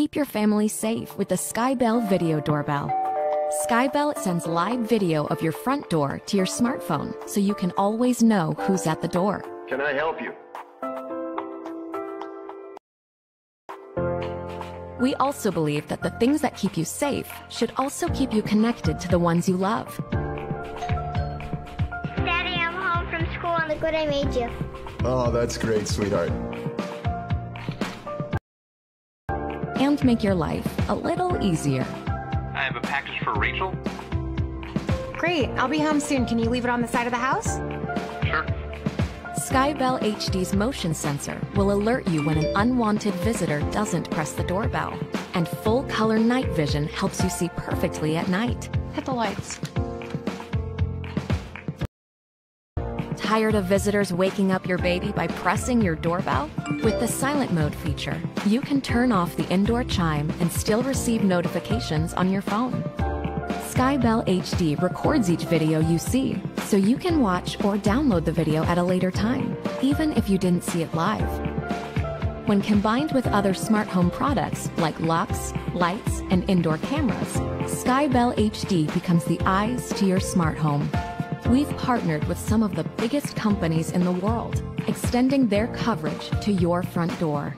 Keep your family safe with the Skybell Video Doorbell. Skybell sends live video of your front door to your smartphone so you can always know who's at the door. Can I help you? We also believe that the things that keep you safe should also keep you connected to the ones you love. Daddy, I'm home from school and look what I made you. Oh, that's great, sweetheart. And make your life a little easier. I have a package for Rachel. Great, I'll be home soon. Can you leave it on the side of the house? Sure. Skybell HD's motion sensor will alert you when an unwanted visitor doesn't press the doorbell. And full-color night vision helps you see perfectly at night. Hit the lights. Tired of visitors waking up your baby by pressing your doorbell? With the silent mode feature, you can turn off the indoor chime and still receive notifications on your phone. Skybell HD records each video you see, so you can watch or download the video at a later time, even if you didn't see it live. When combined with other smart home products like locks, lights, and indoor cameras, Skybell HD becomes the eyes to your smart home. We've partnered with some of the biggest companies in the world, extending their coverage to your front door.